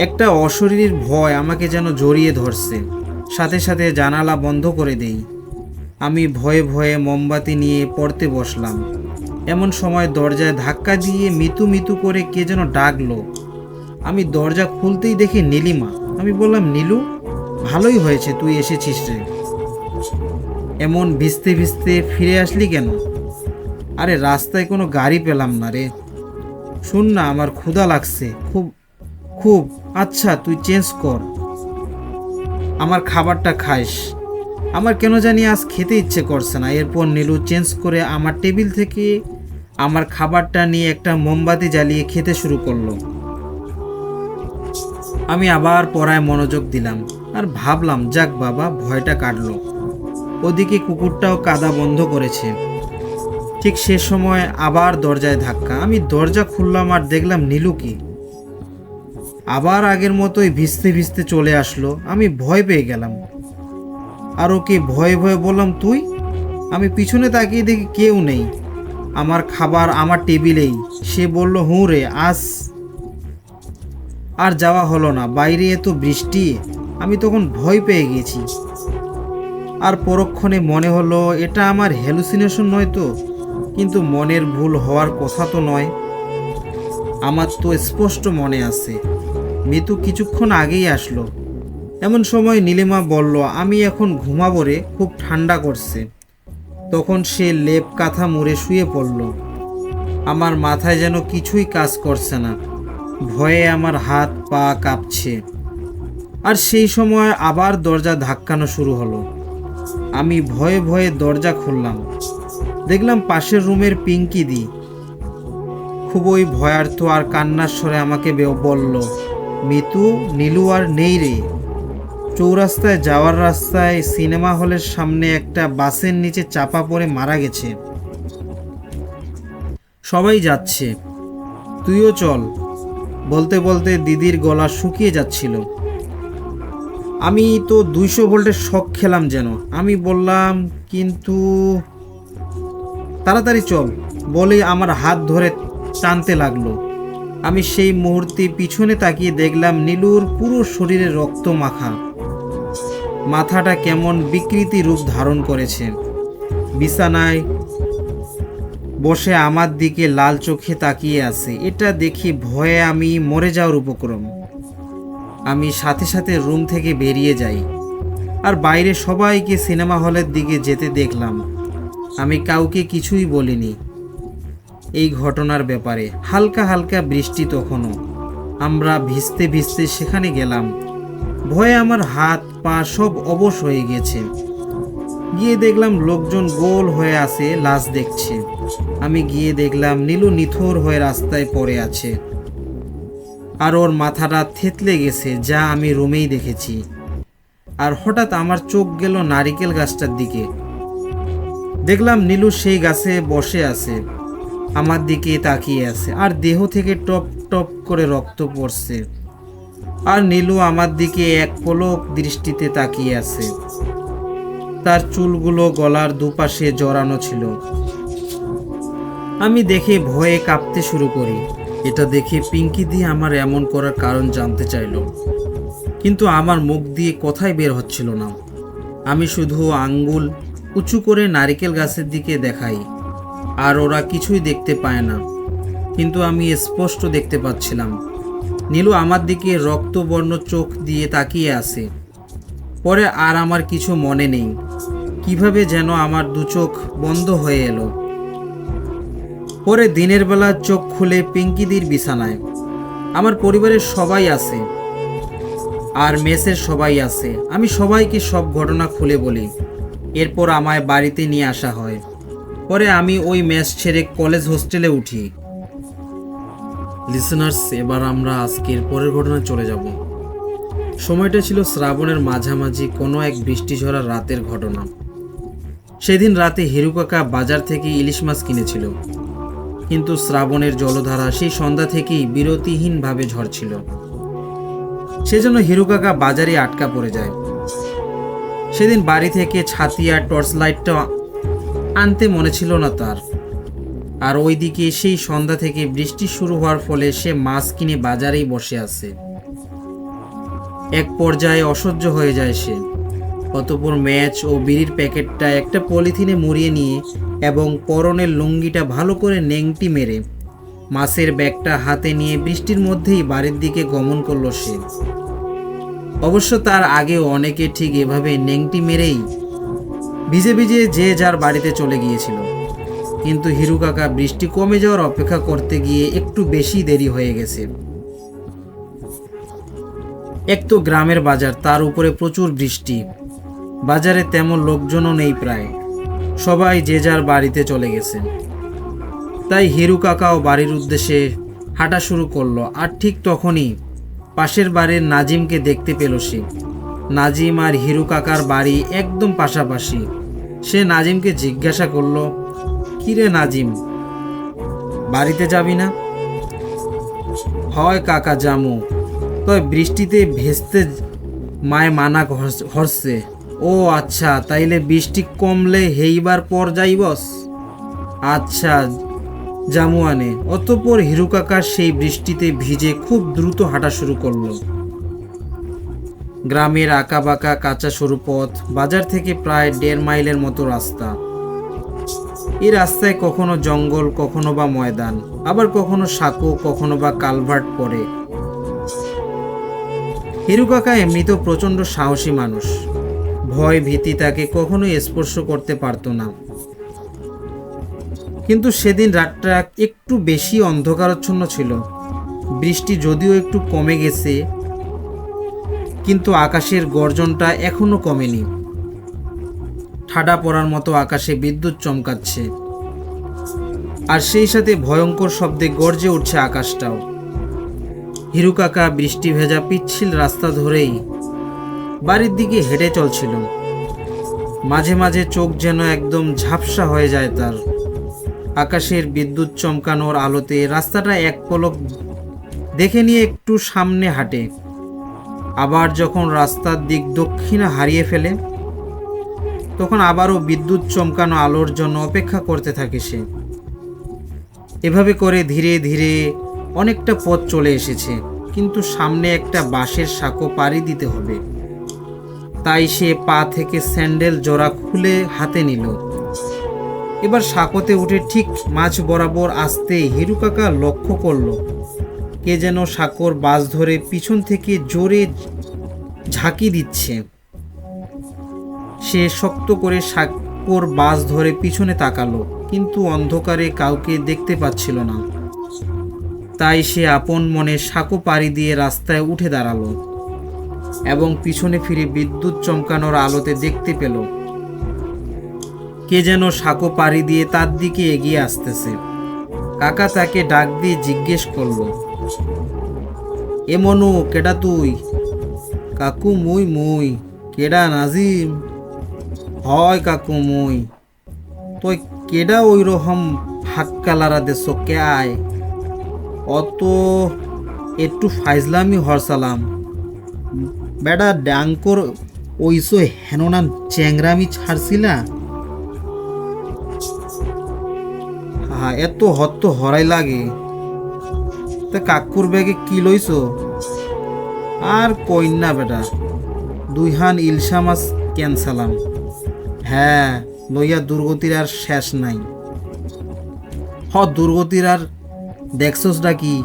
একটা অশরীরীর ভয় আমাকে যেন জড়িয়ে ধরছে। সাথে সাথে জানালা বন্ধ করে দেই। আমি ভয়ে ভয়ে মোমবাতি নিয়ে পড়তে বসলাম। এমন সময় দরজায় ধাক্কা দিয়ে মিতু মিতু করে কে যেন ডাকলো। আমি দরজা খুলতেই দেখি নীলিমা। আমি বললাম, নীলু, ভালোই হয়েছে তুই এসেছিস রে। এমন ভিজতে ভিজতে ফিরে আসলি কেন? আরে রাস্তায় কোনো গাড়ি পেলাম না রে। শুন না, আমার ক্ষুধা লাগছে খুব খুব। আচ্ছা তুই চেঞ্জ কর, আমার খাবারটা খাইস। আমার কেন জানি আজ খেতে ইচ্ছে করছে না। এরপর নীলু চেঞ্জ করে আমার টেবিল থেকে আমার খাবারটা নিয়ে একটা মোমবাতি জ্বালিয়ে খেতে শুরু করলো। আমি আবার পড়ায় মনোযোগ দিলাম আর ভাবলাম, যাক বাবা, ভয়টা কাটলো। ওদিকে কুকুরটাও কাদা বন্ধ করেছে। ঠিক সে সময় আবার দরজায় ধাক্কা। আমি দরজা খুললাম আর দেখলাম নীলুকে। আবার আগের মতোই ভিজতে ভিজতে চলে আসলো। আমি ভয় পেয়ে গেলাম আর ওকে ভয়ে ভয়ে বললাম, তুই? আমি পিছনে তাকিয়ে দেখি কেউ নেই। আমার খাবার আমার টেবিলেই। সে বলল, হুঁ রে, আজ আর যাওয়া হলো না, বাইরে এত বৃষ্টি। আমি তখন ভয় পেয়ে গেছি। আর পরক্ষণে মনে হলো এটা আমার হ্যালুসিনেশন নয় তো। কিন্তু মনের ভুল হওয়ার কথা তো নয়। আমার তো স্পষ্ট মনে আছে মিতু কিছুক্ষণ আগেই আসলো। এমন সময় নীলিমা বলল, আমি এখন ঘুমাবো রে, খুব ঠান্ডা করছে। তখন সে লেপ কাঁথা মুড়ে শুয়ে পড়ল। আমার মাথায় যেন কিছুই কাজ করছে না। ভয়ে আমার হাত পা কাঁপছে। আর সেই সময় আবার দরজা ধাক্কানো শুরু হলো। আমি ভয়ে ভয়ে দরজা খুললাম। দেখলাম পাশের রুমের পিঙ্কি দি খুবই ভয়ার্থ আর কান্নার স্বরে আমাকে বলল, মিতু, নীলু আর নেই রে। চৌরাস্তায় যাওয়ার রাস্তায় সিনেমা হলের সামনে একটা বাসের নিচে চাপা পড়ে মারা গেছে। সবাই যাচ্ছে, তুইও চল। বলতে বলতে দিদির গলা শুকিয়ে যাচ্ছিল। আমি তো 200 ভোল্টের শক খেলাম যেন। আমি বললাম, কিন্তু তাড়াতাড়ি চল বলে আমার হাত ধরে টানতে লাগলো। আমি সেই মুহূর্তে পিছনে তাকিয়ে দেখলাম নীলুর পুরো শরীরে রক্ত মাখা। মাথাটা কেমন বিকৃতি রূপ ধারণ করেছে। বিছানায় বসে আমার দিকে লাল চোখে তাকিয়ে আছে। এটা দেখি ভয়ে আমি মরে যাওয়ার উপক্রম। আমি সাথে সাথে রুম থেকে বেরিয়ে যাই আর বাইরে সবাইকে সিনেমা হলের দিকে যেতে দেখলাম। আমি কাউকে কিছুই বলিনি এই ঘটনার ব্যাপারে। হালকা হালকা বৃষ্টি তখনও। আমরা ভিজতে ভিজতে সেখানে গেলাম। ভয়ে আমার হাত পা সব অবশ হয়ে গেছে। গিয়ে দেখলাম লোকজন গোল হয়ে আছে, লাশ দেখছে। আমি গিয়ে দেখলাম নীলু নিথর হয়ে রাস্তায় পড়ে আছে আর ওর মাথাটা থেতলে গেছে, যা আমি রুমেই দেখেছি। আর হঠাৎ আমার চোখ গেল নারিকেল গাছটার দিকে। দেখলাম নীলু সেই গাছে বসে আছে, আমার দিকে তাকিয়ে আছে আর দেহ থেকে টপ টপ করে রক্ত পড়ছে। আর নীলু আমার দিকে এক পলক দৃষ্টিতে তাকিয়ে আছে। তার চুলগুলো গলার দুপাশে জড়ানো ছিল। আমি দেখে ভয়ে কাঁপতে শুরু করি। এটা দেখে পিঙ্কি দি আমার এমন করার কারণ জানতে চাইল, কিন্তু আমার মুখ দিয়ে কথাই বের হচ্ছিল না। আমি শুধু আঙ্গুল উঁচু করে নারিকেল গাছের দিকে দেখাই আর ওরা কিছুই দেখতে পায় না, কিন্তু আমি স্পষ্ট দেখতে পাচ্ছিলাম নীলু আমার দিকে রক্তবর্ণ চোখ দিয়ে তাকিয়ে আছে। পরে আর আমার কিছু মনে নেই, কিভাবে যেন আমার দু চোখ বন্ধ হয়ে এলো। পরে দিনের বেলা চোখ খুলে পিঙ্কিদির বিছানায়। আমার পরিবারের সবাই আছে আর মেসের সবাই আছে। আমি সবাইকে সব ঘটনা খুলে বলি। এরপর আমায় বাড়িতে নিয়ে আসা হয়। পরে আমি ওই মেস ছেড়ে কলেজ হোস্টেলে উঠি। লিসেনার্স, এবার আমরা আজকের পরের ঘটনায় চলে যাব। সময়টা ছিল শ্রাবণের মাঝামাঝি কোনো এক বৃষ্টি ঝরা রাতের ঘটনা। সেদিন রাতে হিরু কাকা বাজার থেকে ইলিশ মাছ কিনেছিল, কিন্তু শ্রাবণের জলধারা সেই সন্ধ্যা থেকেই বিরতিহীনভাবে ঝরছিল। সেজন্য হিরু কাকা বাজারে আটকা পড়ে যায়। সেদিন বাড়ি থেকে ছাতি আর টর্চ লাইটটা আনতে মনে ছিল না তার। আর ওইদিকে সেই সন্ধ্যা থেকে বৃষ্টি শুরু হওয়ার ফলে সে মাছ কিনে বাজারেই বসে আছে। এক পর্যায়ে অসহ্য হয়ে যায় সে। অতঃপর ম্যাচ ও বিড়ির প্যাকেটটা একটা পলিথিনে মুড়িয়ে নিয়ে এবং পরনের লুঙ্গিটা ভালো করে নেংটি মেরে মাছের ব্যাগটা হাতে নিয়ে বৃষ্টির মধ্যেই বাড়ির দিকে গমন করলো সে। অবশ্য তার আগেও অনেকে ঠিক এভাবে নেংটি মেরেই ভিজে ভিজে যে যার বাড়িতে চলে গিয়েছিল। কিন্তু হিরু কাকা বৃষ্টি কমে যাওয়ার অপেক্ষা করতে গিয়ে একটু বেশি দেরি হয়ে গেছে। এক তো গ্রামের বাজার, তার উপরে প্রচুর বৃষ্টি। বাজারে তেমন লোকজনও নেই, প্রায় সবাই যে যার বাড়িতে চলে গেছে। তাই হিরু কাকাও বাড়ির উদ্দেশ্যে হাঁটা শুরু করলো। আর ঠিক তখনই পাশের বাড়ির নাজিমকে দেখতে পেল সে। নাজিম আর হিরু কাকার বাড়ি একদম পাশাপাশি। সে নাজিমকে জিজ্ঞাসা করলো, কিরে নাজিম, বাড়িতে যাবি না? হয় কাকা জামু, তবে বৃষ্টিতে ভেস্তে মায় মানা হরছে। ও আচ্ছা, তাইলে বৃষ্টি কমলে হেইবার পর যাইবস। আচ্ছা জামুয়ানে। অতঃপর হিরু কাকা সেই বৃষ্টিতে ভিজে খুব দ্রুত হাঁটা শুরু করলো। গ্রামের আঁকাবাঁকা কাঁচা সরু পথ, বাজার থেকে প্রায় 1.5 মাইলের মতো রাস্তা। এই রাস্তায় কখনো জঙ্গল, কখনো বা ময়দান, আবার কখনো সাঁকো, কখনো বা কালভার্ট পড়ে। হিরু কাকা এমনিতেও প্রচণ্ড সাহসী মানুষ। ভয় ভীতি তাকে কখনোই স্পর্শ করতে পারত না। কিন্তু সেদিন রাতটা একটু বেশি অন্ধকারাচ্ছন্ন ছিল। বৃষ্টি যদিও একটু কমে গেছে, কিন্তু আকাশের গর্জনটা এখনো কমেনি। ঠাডা পড়ার মতো আকাশে বিদ্যুৎ চমকাচ্ছে, আর সেই সাথে ভয়ঙ্কর শব্দে গর্জে উঠছে আকাশটাও। হিরু কাকা বৃষ্টি ভেজা পিচ্ছিল রাস্তা ধরেই বাড়ির দিকে হেঁটে চলছিল। মাঝে মাঝে চোখ যেন একদম ঝাপসা হয়ে যায় তার। আকাশের বিদ্যুৎ চমকানোর আলোতে রাস্তাটা এক পলক দেখে নিয়ে একটু সামনে হাঁটে। আবার যখন রাস্তার দিক দক্ষিণে হারিয়ে ফেলে, তখন আবারও বিদ্যুৎ চমকানো আলোর জন্য অপেক্ষা করতে থাকে সে। এভাবে করে ধীরে ধীরে অনেকটা পথ চলে এসেছে, কিন্তু সামনে একটা বাঁশের সাঁকো পাড়ি দিতে হবে। তাই সে পা থেকে স্যান্ডেল জোড়া খুলে হাতে নিল। এবার সাঁকোতে উঠে ঠিক মাঝ বরাবর আসতে হিরু কাকা লক্ষ্য করল কে যেন সাঁকোর বাঁশ ধরে পিছন থেকে জোরে ঝাঁকি দিচ্ছে। সে শক্ত করে সাঁকোর বাঁশ ধরে পিছনে তাকালো, কিন্তু অন্ধকারে কাউকে দেখতে পাচ্ছিল না। তাই সে আপন মনে সাঁকো পাড়ি দিয়ে রাস্তায় উঠে দাঁড়ালো এবং পিছনে ফিরে বিদ্যুৎ চমকানোর আলোতে দেখতে পেল কে যেন সাঁকো পাড়ি দিয়ে তার দিকে এগিয়ে আসতেছে। কাকা তাকে ডাক দিয়ে জিজ্ঞেস করলো, এ মনু, কেডা তুই? কাকু মুই মুই। কেডা নাজিম? হয় কাকু মুই। তুই কেডা ওই রকম হাক্কালারা দেশ কে আয়? অত একটু ফাইজলামি হরসালাম বেডা ডাঙ্কর ওইসো হেননা চ্যাংরামি ছাড়ছিলা। হ্যাঁ, এত হত্ত হরাই লাগে। তা কাকুর ব্যাগে কি লইছো? আর কইন না বেটা, 2 হান ইলশা মাছ ক্যান্সালাম। হ্যাঁ, লইয়া দুর্গতির আর শেষ নাই। দুর্গতির আর দেখছোস ডাকি?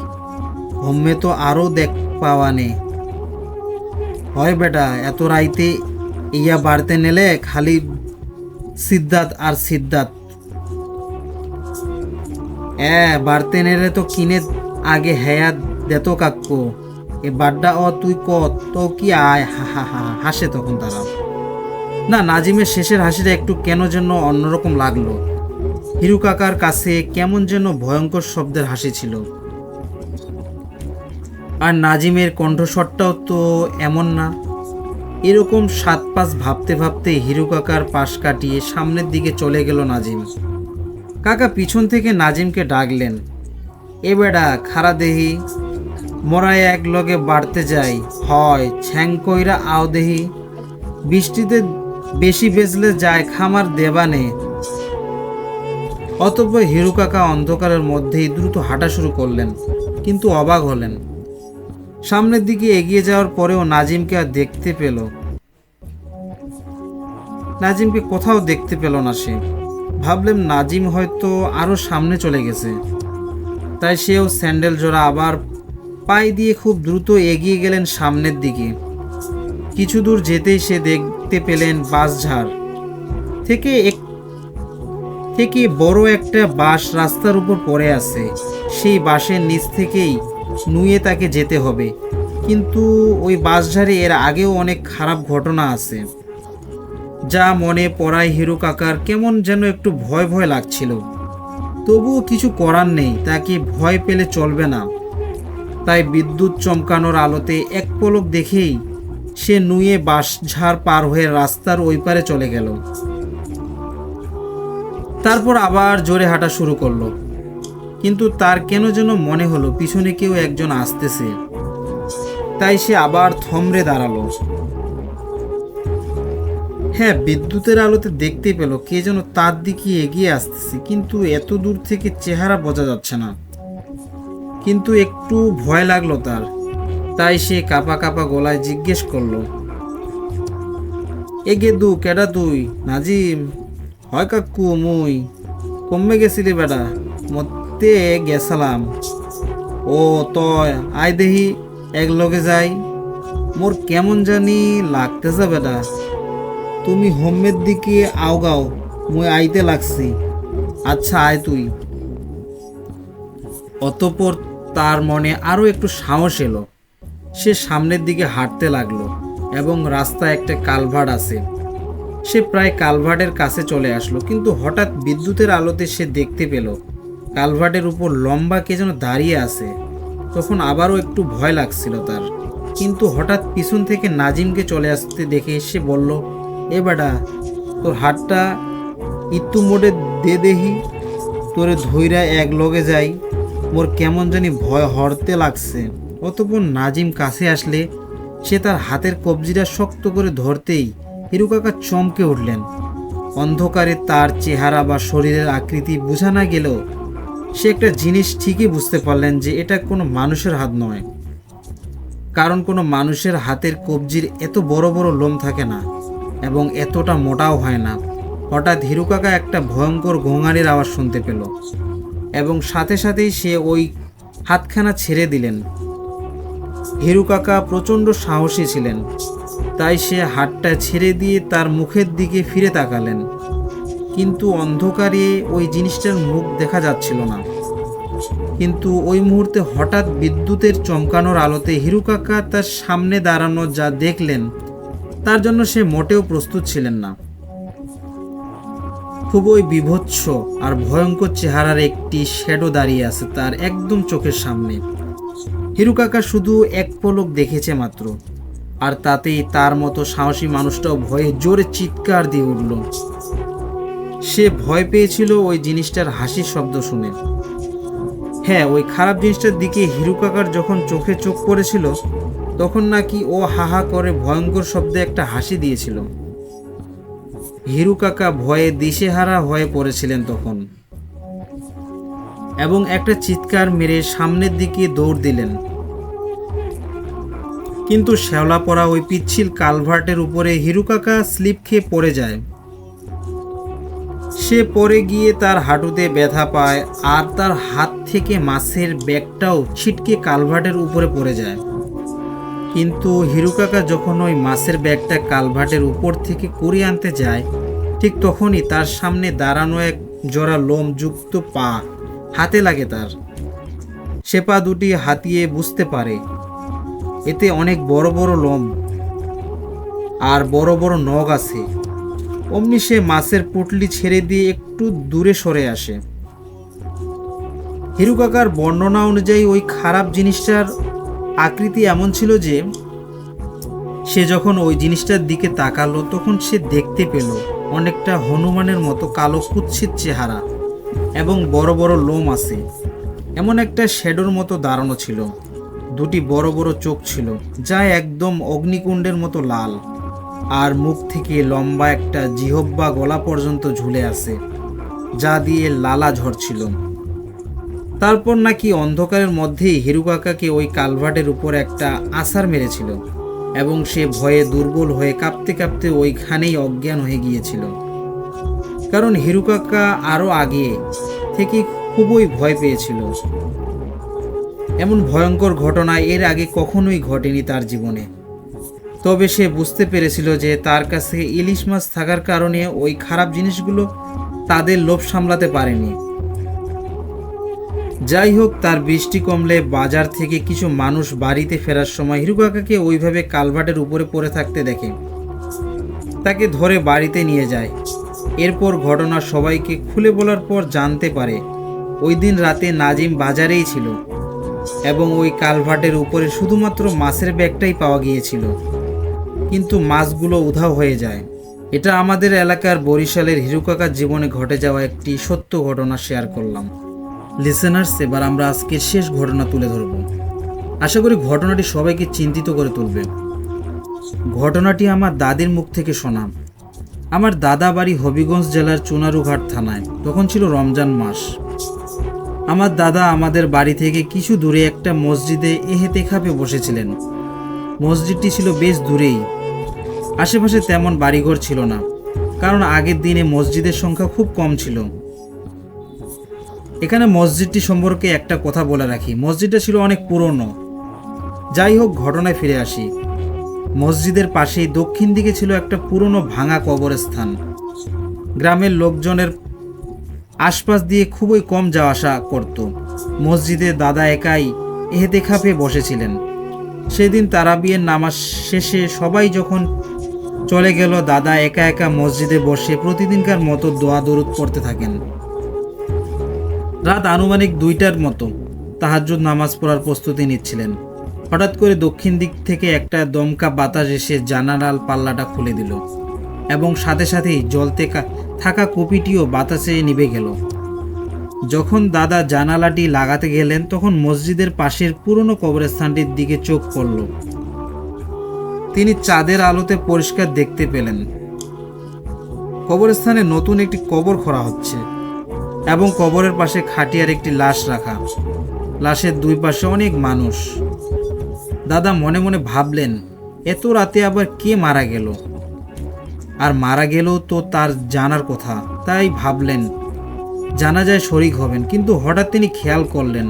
হম্মে তো আরো দেখ পাওয়া নে। হয় বেটা, এত রাইতে ইয়া বাড়তে নেলে খালি সিদ্ধাত আর সিদ্ধাত। বাড়তে নেলে তো কিনে আগে হেয়া দেতো কাকু। এ বাড্ডা তুই কত তো কি আয়, হা হা হা হাসে তখন তারা। না, নাজিমের শেষের হাসিটা একটু কেন যেন অন্যরকম লাগলো। হিরু কাকার কাছে কেমন যেন ভয়ঙ্কর শব্দের হাসি ছিল। আর নাজিমের কণ্ঠস্বরটাও তো এমন না। এরকম 7-5 ভাবতে ভাবতে হিরু কাকার পাশ কাটিয়ে সামনের দিকে চলে গেল নাজিম। কাকা পিছন থেকে নাজিমকে ডাকলেন, এ বেডা খারা দেহি, মরায় এক লগে বাড়তে যাই, হয় ছ্যাং কইরা আও দেহি, বৃষ্টিতে বেশি বেজলে যায় খামার দেবানে। অতঃপর হিরু কাকা অন্ধকারের মধ্যেই দ্রুত হাঁটা শুরু করলেন, কিন্তু অবাক হলেন। সামনের দিকে এগিয়ে যাওয়ার পরেও নাজিমকে আর দেখতে পেল নাজিমকে কোথাও দেখতে পেল না সে। ভাবলেন নাজিম হয়তো আরো সামনে চলে গেছে। তাই সেও স্যান্ডেল জোড়া আবার পায়ে দিয়ে খুব দ্রুত এগিয়ে গেলেন সামনের দিকে। কিছু দূর যেতেই সে দেখতে পেলেন বাঁশঝাড় থেকে বড় একটা বাঁশ রাস্তার উপর পড়ে আছে। সেই বাঁশের নিচ থেকেই নুয়ে তাকে যেতে হবে। কিন্তু ওই বাঁশঝাড়ে এর আগেও অনেক খারাপ ঘটনা আছে, যা মনে পড়ায় হিরু কাকার কেমন যেন একটু ভয় ভয় লাগছিল। তবুও কিছু করার নেই, তাকে ভয় পেলে চলবে না। তাই বিদ্যুৎ চমকানোর আলোতে এক পলক দেখেই সে নুয়ে বাঁশঝাড় পার হয়ে রাস্তার ওই পারে চলে গেল। তারপর আবার জোরে হাঁটা শুরু করলো। কিন্তু তার কেন যেন মনে হলো পিছনে কেউ একজন আসতেছে। তাই সে আবার থমড়ে দাঁড়ালো। হ্যাঁ, বিদ্যুতের আলোতে দেখতে পেল কে যেন তার দিকে এগিয়ে আসতেছে, কিন্তু এত দূর থেকে চেহারা বোঝা যাচ্ছে না। কিন্তু একটু ভয় লাগলো তার। তাই সে কাঁপা কাঁপা গলায় জিজ্ঞেস করলো, এগে দু কেডা তুই? নাজিম হয় কাকু, মুই কমে গেছিলি বেটা, মতে গেছালাম। ও তয় আয় দেহি এক লগে যাই, মোর কেমন জানি লাগতেছে বেটা। তুমি হোমের দিকে আওগাও, মুই আইতে লাগছি। আচ্ছা আয় তুই। অতঃপর তার মনে আরো একটু সাহস এলো। সে সামনের দিকে হাঁটতে লাগলো এবং রাস্তায় একটা কালভার্ট আছে। সে প্রায় কালভার্টের কাছে চলে আসলো, কিন্তু হঠাৎ বিদ্যুতের আলোতে সে দেখতে পেল কালভার্টের উপর লম্বা কে যেন দাঁড়িয়ে আছে। তখন আবারও একটু ভয় লাগছিল তার, কিন্তু হঠাৎ পিছন থেকে নাজিমকে চলে আসতে দেখে সে বলল, এ বেটা তোর হাতটা ইত্তু মোড়ে দে দেহি, তোরে ধইরা এক লগে যাই, মোর কেমন জানি ভয় হরতে লাগছে। অতঃপর নাজিম কাছে আসলে সে তার হাতের কবজিটা শক্ত করে ধরতেই হিরু কাকা চমকে উঠলেন। অন্ধকারে তার চেহারা বা শরীরের আকৃতি বোঝা না গেলেও সে একটা জিনিস ঠিকই বুঝতে পারলেন যে এটা কোনো মানুষের হাত নয়। কারণ কোনো মানুষের হাতের কবজির এত বড় বড় লোম থাকে না এবং এতটা মোটাও হয় না। হঠাৎ হিরু কাকা একটা ভয়ঙ্কর ঘোঙানির আওয়াজ শুনতে পেল এবং সাথে সাথেই সে ওই হাতখানা ছেড়ে দিলেন। হিরু কাকা প্রচণ্ড সাহসী ছিলেন, তাই সে হাতটা ছেড়ে দিয়ে তার মুখের দিকে ফিরে তাকালেন। কিন্তু অন্ধকারে ওই জিনিসটার মুখ দেখা যাচ্ছিল না। কিন্তু ওই মুহূর্তে হঠাৎ বিদ্যুতের চমকানোর আলোতে হিরু কাকা তার সামনে দাঁড়ানো যা দেখলেন তার জন্য সে মোটেও প্রস্তুত ছিলেন না। খুবই বিভৎস আর ভয়ঙ্কর চেহারার একটি শ্যাডো দাঁড়িয়ে আছে তার একদম চোখের সামনে। হিরু কাকা শুধু এক পলক দেখেছে মাত্র, আর তাতেই তার মতো সাহসী মানুষটাও ভয়ে জোরে চিৎকার দিয়ে উঠল। সে ভয় পেয়েছিল ওই জিনিসটার হাসির শব্দ শুনে। হ্যাঁ, ওই খারাপ জিনিসটার দিকে হিরু কাকার যখন চোখে চোখ পড়েছিল তখন নাকি ও হাহা করে ভয়ঙ্কর শব্দে একটা হাসি দিয়েছিল। হিরু কাকা ভয়ে দিশেহারা হয়ে পড়েছিলেন তখন, এবং একটা চিৎকার মেরে সামনের দিকে দৌড় দিলেন। কিন্তু শ্যাওলা পড়া ওই পিচ্ছিল কালভার্টের উপরে হিরু কাকা স্লিপ খেয়ে পড়ে যায়। সে পড়ে গিয়ে তার হাঁটুতে ব্যথা পায় আর তার হাত থেকে মাছের ব্যাগটাও ছিটকে কালভার্টের উপরে পড়ে যায়। কিন্তু হিরু কাকা যখন ওই মাছের ব্যাগটা কালভার্টের উপর থেকে কুড়িয়ে আনতে যায়, ঠিক তখনই তার সামনে দাঁড়ানো এক জোড়া লোমযুক্ত পা হাতে লাগে তার। সে পা দুটি হাতিয়ে বুঝতে পারে এতে অনেক বড় বড় লোম আর বড় বড় নখ আছে। অমনি সে মাছের পুঁটলি ছেড়ে দিয়ে একটু দূরে সরে আসে। হিরু কাকার বর্ণনা অনুযায়ী ওই খারাপ জিনিসটার আকৃতি এমন ছিল যে সে যখন ওই জিনিসটার দিকে তাকালো তখন সে দেখতে পেল অনেকটা হনুমানের মতো কালো কুৎসিত চেহারা এবং বড় বড় লোম আছে। এমন একটা শ্যাডোর মতো দাঁড়ানো ছিল। দুটি বড় বড় চোখ ছিল যা একদম অগ্নিকুণ্ডের মতো লাল, আর মুখ থেকে লম্বা একটা জিহ্বা গলা পর্যন্ত ঝুলে আছে যা দিয়ে লালা ঝরছিল। তারপর নাকি অন্ধকারের মধ্যেই হিরু কাকাকে ওই কালভার্টের উপর একটা আছাড় মেরেছিল এবং সে ভয়ে দুর্বল হয়ে কাঁপতে কাঁপতে ওইখানেই অজ্ঞান হয়ে গিয়েছিল। কারণ হিরু কাকা আরও আগে থেকে খুবই ভয় পেয়েছিল। এমন ভয়ঙ্কর ঘটনা এর আগে কখনোই ঘটেনি তার জীবনে। তবে সে বুঝতে পেরেছিল যে তার কাছে ইলিশ মাছ থাকার কারণে ওই খারাপ জিনিসগুলো তাদের লোভ সামলাতে পারেনি। যাই হোক, তার বৃষ্টি কমলে বাজার থেকে কিছু মানুষ বাড়িতে ফেরার সময় হিরু কাকাকে ওইভাবে কালভার্টের উপরে পড়ে থাকতে দেখে। তাকে ধরে বাড়িতে নিয়ে যায়। এরপর ঘটনা সবাইকে খুলে বলার পর জানতে পারে ওই দিন রাতে নাজিম বাজারেই ছিল এবং ওই কালভার্টের উপরে শুধুমাত্র মাছের ব্যাগটাই পাওয়া গিয়েছিল, কিন্তু মাছগুলো উধাও হয়ে যায়। এটা আমাদের এলাকার বরিশালের হিরু কাকার জীবনে ঘটে যাওয়া একটি সত্য ঘটনা শেয়ার করলাম। লিসেনার্স, এবার আমরা আজকের শেষ ঘটনা তুলে ধরব। আশা করি ঘটনাটি সবাইকে চিন্তিত করে তুলবে। ঘটনাটি আমার দাদির মুখ থেকে শোনা। আমার দাদা বাড়ি হবিগঞ্জ জেলার চুনারুঘাট থানায়। তখন ছিল রমজান মাস। আমার দাদা আমাদের বাড়ি থেকে কিছু দূরে একটা মসজিদে এহেতেকাফে বসেছিলেন। মসজিদটি ছিল বেশ দূরেই। আশেপাশে তেমন বাড়িঘর ছিল না, কারণ আগের দিনে মসজিদের সংখ্যা খুব কম ছিল। এখানে মসজিদটি সম্পর্কে একটা কথা বলে রাখি, মসজিদটা ছিল অনেক পুরনো। যাই হোক, ঘটনায় ফিরে আসি। মসজিদের পাশেই দক্ষিণ দিকে ছিল একটা পুরনো ভাঙা কবরস্থান। গ্রামের লোকজনের আশপাশ দিয়ে খুবই কম যাওয়া আসা করত। মসজিদে দাদা একাই এহেতেকাফে বসেছিলেন। সেদিন তারাবিয়ের নামাজ শেষে সবাই যখন চলে গেল, দাদা একা একা মসজিদে বসে প্রতিদিনকার মতো দোয়া দরুদ পড়তে থাকেন। রাত আনুমানিক 2টার মতো তাহাজ্জুদ নামাজ পড়ার প্রস্তুতি নিচ্ছিলেন। হঠাৎ করে দক্ষিণ দিক থেকে একটা দমকা বাতাস এসে জানালার পাল্লাটা খুলে দিল এবং সাথে সাথেই জ্বলতে থাকা কুপিটিও বাতাসে নিভে গেল। যখন দাদা জানালাটি লাগাতে গেলেন তখন মসজিদের পাশের পুরনো কবরস্থানটির দিকে চোখ পড়ল। তিনি চাঁদের আলোতে পরিষ্কার দেখতে পেলেন কবরস্থানে নতুন একটি কবর খোঁড়া হচ্ছে এবং কবরের পাশে খাটিয়ার একটি লাশ রাখা। লাশের দুই পাশে অনেক মানুষ। দাদা মনে মনে ভাবলেন, এত রাতে আবার কে মারা গেল? আর মারা গেলেও তো তার জানার কথা। তাই ভাবলেন জানাজায় শরিক হবেন। কিন্তু হঠাৎ তিনি খেয়াল করলেন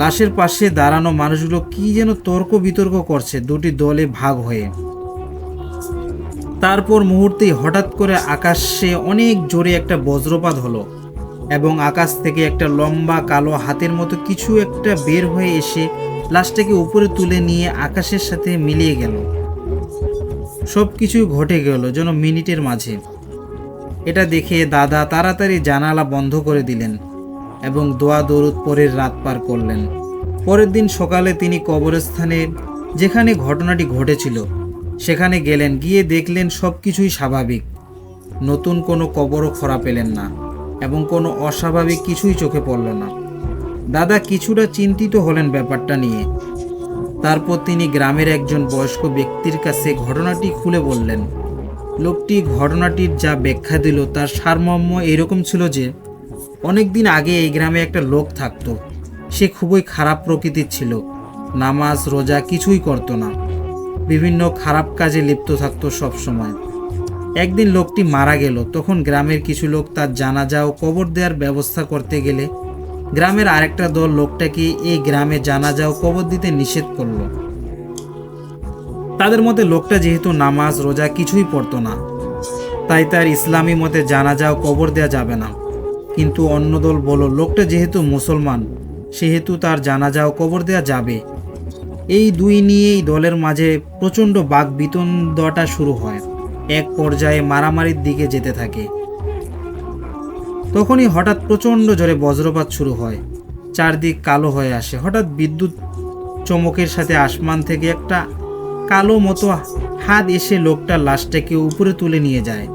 লাশের পাশে দাঁড়ানো মানুষগুলো কি যেন তর্ক বিতর্ক করছে দুটি দলে ভাগ হয়ে। তারপর মুহূর্তেই হঠাৎ করে আকাশে অনেক জোরে একটা বজ্রপাত হলো এবং আকাশ থেকে একটা লম্বা কালো হাতের মতো কিছু একটা বের হয়ে এসে লাশটাকে উপরে তুলে নিয়ে আকাশের সাথে মিলিয়ে গেল। সব কিছুই ঘটে গেল যেন মিনিটের মাঝে। এটা দেখে দাদা তাড়াতাড়ি জানালা বন্ধ করে দিলেন এবং দোয়া দরুদ পরে রাত পার করলেন। পরের দিন সকালে তিনি কবরস্থানে যেখানে ঘটনাটি ঘটেছিল সেখানে গেলেন। গিয়ে দেখলেন সব কিছুই স্বাভাবিক। নতুন কোনো কবরও খোঁড়া পেলেন না এবং কোনো অস্বাভাবিক কিছুই চোখে পড়ল না। দাদা কিছুটা চিন্তিত হলেন ব্যাপারটা নিয়ে। তারপর তিনি গ্রামের একজন বয়স্ক ব্যক্তির কাছে ঘটনাটি খুলে বললেন। লোকটি ঘটনাটির যা ব্যাখ্যা দিল তার সারমর্ম এরকম ছিল যে অনেক দিন আগে এই গ্রামে একটা লোক থাকতো। সে খুবই খারাপ প্রকৃতির ছিল। নামাজ রোজা কিছুই করতো না, বিভিন্ন খারাপ কাজে লিপ্ত থাকতো সব সময়। একদিন লোকটি মারা গেল। তখন গ্রামের কিছু লোক তার জানাজা ও কবর দেওয়ার ব্যবস্থা করতে গেলে গ্রামের আরেকটা দল লোকটাকে এই গ্রামে জানাজা ও কবর দিতে নিষেধ করল। তাদের মতে লোকটা যেহেতু নামাজ রোজা কিছুই পড়তো না, তাই তার ইসলামী মতে জানাজা ও কবর দেওয়া যাবে না। কিন্তু অন্য দল বলল লোকটা যেহেতু মুসলমান সেহেতু তার জানাজা ও কবর দেওয়া যাবে। এই দুই নিয়েই দলের মাঝে প্রচণ্ড বাকবিতণ্ডাটা শুরু হয়। এক পর্যায়ে মারামারির দিকে যেতে থাকে। তখনই হঠাৎ প্রচণ্ড জোরে বজ্রপাত শুরু হয়, চারদিক কালো হয়ে আসে। হঠাৎ বিদ্যুৎ চমকের সাথে আসমান থেকে একটা কালো মতো হাত এসে লোকটার লাশটাকে উপরে তুলে নিয়ে যায়।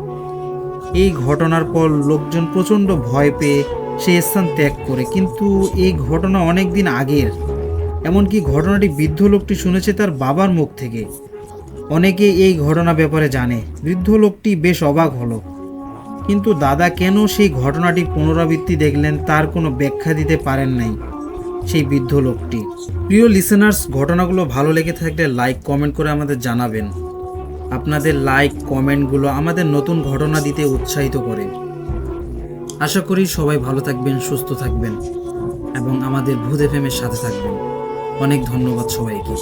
এই ঘটনার পর লোকজন প্রচণ্ড ভয় পেয়ে সেই স্থান ত্যাগ করে। কিন্তু এই ঘটনা অনেক দিন আগের, এমনকি ঘটনাটি বৃদ্ধ লোকটি শুনেছে তার বাবার মুখ থেকে। অনেকে এই ঘটনা ব্যাপারে জানে। বৃদ্ধ লোকটি বেশ অবাক হলো, কিন্তু দাদা কেন সেই ঘটনাটি পুনরাবৃত্তি দেখলেন তার কোনো ব্যাখ্যা দিতে পারেন নাই সেই বৃদ্ধ লোকটি। প্রিয় লিসেনার্স, ঘটনাগুলো ভালো লেগে থাকলে লাইক কমেন্ট করে আমাদের জানাবেন। আপনাদের লাইক কমেন্টগুলো আমাদের নতুন ঘটনা দিতে উৎসাহিত করে। আশা করি সবাই ভালো থাকবেন, সুস্থ থাকবেন এবং আমাদের ভূত এফএম এর সাথে থাকবেন। অনেক ধন্যবাদ সবাইকে।